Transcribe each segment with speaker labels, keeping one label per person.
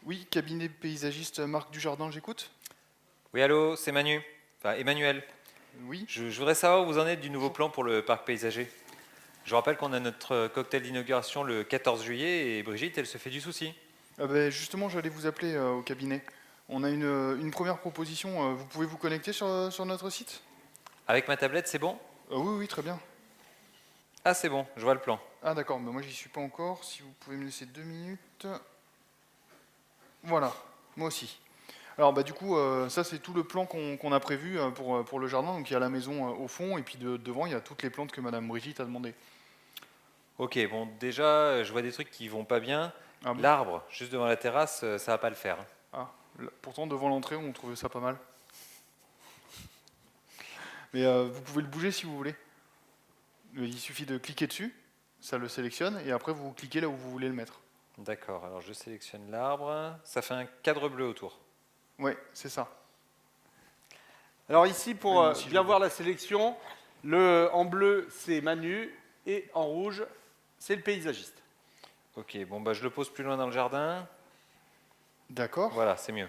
Speaker 1: Oui, cabinet paysagiste Marc Dujardin, j'écoute.
Speaker 2: Oui, allô, c'est Manu. Enfin, Emmanuel.
Speaker 1: Oui.
Speaker 2: Je voudrais savoir où vous en êtes du nouveau plan pour le parc paysager. Je rappelle qu'on a notre cocktail d'inauguration le 14 juillet et Brigitte, elle se fait du souci.
Speaker 1: Justement, j'allais vous appeler au cabinet. On a une première proposition. Vous pouvez vous connecter sur notre site?
Speaker 2: Avec ma tablette, c'est bon?
Speaker 1: Oui, oui, très bien.
Speaker 2: Ah, c'est bon, je vois le plan.
Speaker 1: Ah d'accord, mais moi j'y suis pas encore. Si vous pouvez me laisser 2 minutes. Voilà, moi aussi. Alors du coup, ça c'est tout le plan qu'on a prévu pour le jardin. Donc il y a la maison au fond, et puis devant il y a toutes les plantes que Madame Brigitte a demandé.
Speaker 2: Ok, bon, déjà, je vois des trucs qui vont pas bien.
Speaker 1: Ah bon?
Speaker 2: L'arbre, juste devant la terrasse, ça va pas le faire.
Speaker 1: Ah, pourtant devant l'entrée on trouvait ça pas mal. Mais vous pouvez le bouger si vous voulez. Il suffit de cliquer dessus, ça le sélectionne, et après vous cliquez là où vous voulez le mettre.
Speaker 2: D'accord, alors je sélectionne l'arbre. Ça fait un cadre bleu autour.
Speaker 1: Ouais, c'est ça.
Speaker 3: Alors ici,
Speaker 1: Oui,
Speaker 3: pour
Speaker 1: moi aussi, je
Speaker 3: bien
Speaker 1: le
Speaker 3: voir la sélection, en bleu, c'est Manu, et en rouge, c'est le paysagiste.
Speaker 2: Ok, bon, bah je le pose plus loin dans le jardin.
Speaker 1: D'accord.
Speaker 2: Voilà, c'est mieux.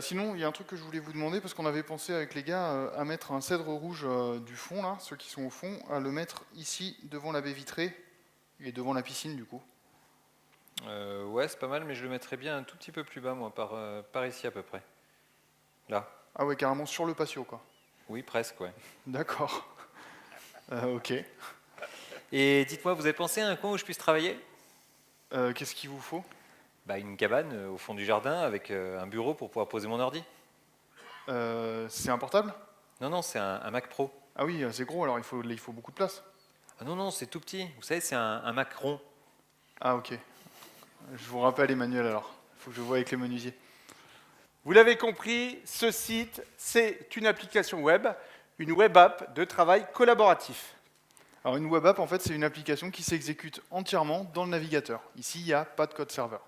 Speaker 1: Sinon, il y a un truc que je voulais vous demander, parce qu'on avait pensé avec les gars à mettre un cèdre rouge du fond, là, ceux qui sont au fond, à le mettre ici, devant la baie vitrée, et devant la piscine, du coup.
Speaker 2: Ouais, c'est pas mal, mais je le mettrais bien un tout petit peu plus bas, moi, par ici à peu près. Là.
Speaker 1: Ah ouais, carrément sur le patio, quoi.
Speaker 2: Oui, presque, ouais.
Speaker 1: D'accord. Ok.
Speaker 2: Et dites-moi, vous avez pensé à un coin où je puisse travailler?
Speaker 1: Qu'est-ce qu'il vous faut?
Speaker 2: Bah, une cabane au fond du jardin avec un bureau pour pouvoir poser mon ordi.
Speaker 1: C'est un portable?
Speaker 2: Non, non, c'est un Mac Pro.
Speaker 1: Ah oui, c'est gros, alors il faut beaucoup de place.
Speaker 2: Ah non, non, c'est tout petit. Vous savez, c'est un Mac rond.
Speaker 1: Ah ok. Je vous rappelle Emmanuel alors. Il faut que je voie avec les menuisiers.
Speaker 3: Vous l'avez compris, ce site, c'est une application web, une web app de travail collaboratif.
Speaker 1: Alors une web app, en fait, c'est une application qui s'exécute entièrement dans le navigateur. Ici, il n'y a pas de code serveur.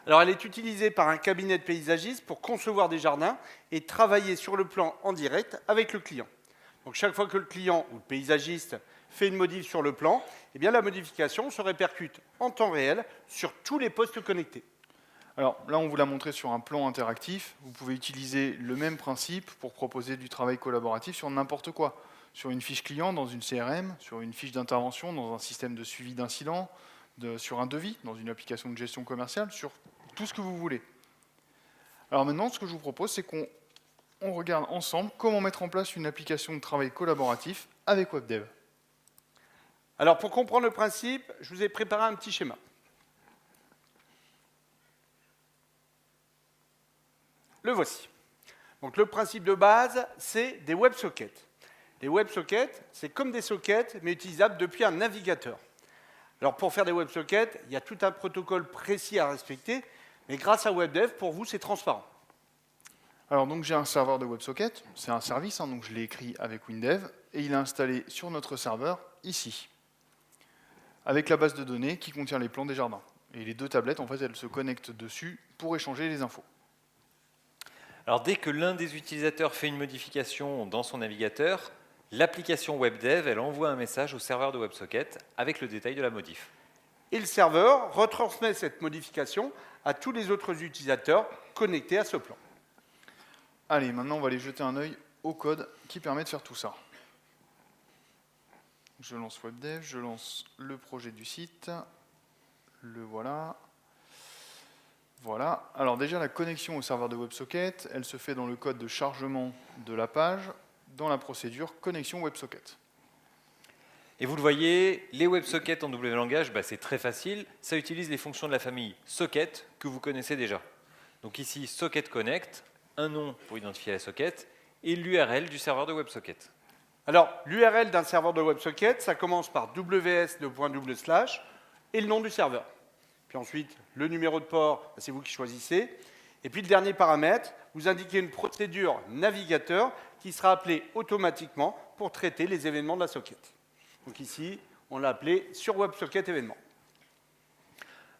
Speaker 3: Alors elle est utilisée par un cabinet de paysagistes pour concevoir des jardins et travailler sur le plan en direct avec le client. Donc chaque fois que le client ou le paysagiste fait une modif sur le plan, eh bien la modification se répercute en temps réel sur tous les postes connectés.
Speaker 1: Alors là, on vous l'a montré sur un plan interactif. Vous pouvez utiliser le même principe pour proposer du travail collaboratif sur n'importe quoi. Sur une fiche client dans une CRM, sur une fiche d'intervention dans un système de suivi d'incidents, sur un devis dans une application de gestion commerciale, sur tout ce que vous voulez. Alors maintenant, ce que je vous propose, c'est qu'on regarde ensemble comment mettre en place une application de travail collaboratif avec WebDev.
Speaker 3: Alors pour comprendre le principe, je vous ai préparé un petit schéma. Le voici. Donc le principe de base, c'est des WebSockets. Les WebSockets, c'est comme des sockets, mais utilisables depuis un navigateur. Alors pour faire des WebSockets, il y a tout un protocole précis à respecter, mais grâce à WebDev, pour vous, c'est transparent.
Speaker 1: Alors donc j'ai un serveur de WebSocket, c'est un service, donc je l'ai écrit avec WinDev, et il est installé sur notre serveur, ici, avec la base de données qui contient les plans des jardins. Et les deux tablettes, en fait, elles se connectent dessus pour échanger les infos.
Speaker 2: Alors dès que l'un des utilisateurs fait une modification dans son navigateur, l'application WebDev, elle envoie un message au serveur de WebSocket avec le détail de la modif.
Speaker 3: Et le serveur retransmet cette modification à tous les autres utilisateurs connectés à ce plan.
Speaker 1: Allez, maintenant on va aller jeter un œil au code qui permet de faire tout ça. Je lance WebDev, je lance le projet du site, le voilà. Voilà. Alors déjà, la connexion au serveur de WebSocket, elle se fait dans le code de chargement de la page, dans la procédure connexion WebSocket.
Speaker 2: Et vous le voyez, les WebSockets en WLangage, c'est très facile. Ça utilise les fonctions de la famille socket que vous connaissez déjà. Donc ici, socket connect, un nom pour identifier la socket, et l'URL du serveur de WebSocket.
Speaker 3: Alors, l'URL d'un serveur de WebSocket, ça commence par ws:// et le nom du serveur. Puis ensuite, le numéro de port, c'est vous qui choisissez. Et puis le dernier paramètre, vous indiquez une procédure navigateur qui sera appelée automatiquement pour traiter les événements de la socket. Donc ici, on l'a appelé sur WebSocket événement.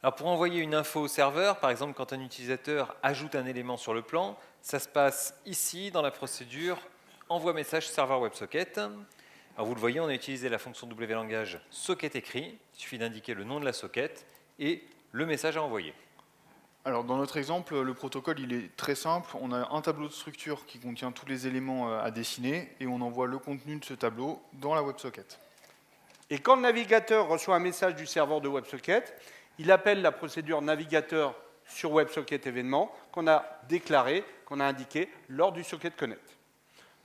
Speaker 2: Alors pour envoyer une info au serveur, par exemple quand un utilisateur ajoute un élément sur le plan, ça se passe ici dans la procédure envoi message serveur WebSocket. Alors vous le voyez, on a utilisé la fonction WLangage socket écrit. Il suffit d'indiquer le nom de la socket et le message à envoyer.
Speaker 1: Alors dans notre exemple, le protocole il est très simple. On a un tableau de structure qui contient tous les éléments à dessiner et on envoie le contenu de ce tableau dans la WebSocket.
Speaker 3: Et quand le navigateur reçoit un message du serveur de WebSocket, il appelle la procédure navigateur sur WebSocket événement qu'on a déclaré, qu'on a indiqué lors du Socket Connect.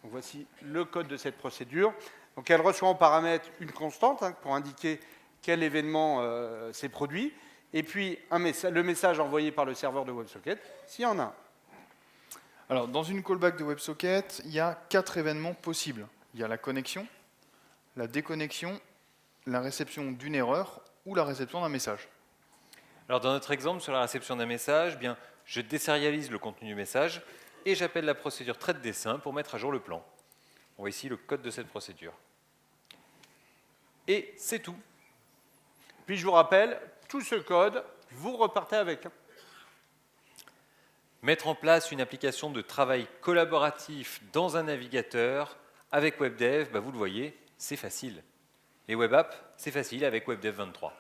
Speaker 3: Donc voici le code de cette procédure. Donc elle reçoit en paramètre une constante pour indiquer quel événement s'est produit, et puis le message envoyé par le serveur de WebSocket, s'il y en a un.
Speaker 1: Alors dans une callback de WebSocket, il y a 4 événements possibles. Il y a la connexion, la déconnexion, la réception d'une erreur ou la réception d'un message.
Speaker 2: Alors dans notre exemple sur la réception d'un message, eh bien, je désérialise le contenu du message et j'appelle la procédure traite dessin pour mettre à jour le plan. On voit ici le code de cette procédure. Et c'est tout.
Speaker 3: Puis je vous rappelle, tout ce code, vous repartez avec.
Speaker 2: Mettre en place une application de travail collaboratif dans un navigateur avec WebDev, vous le voyez, c'est facile. Les web apps, c'est facile avec WebDev 23.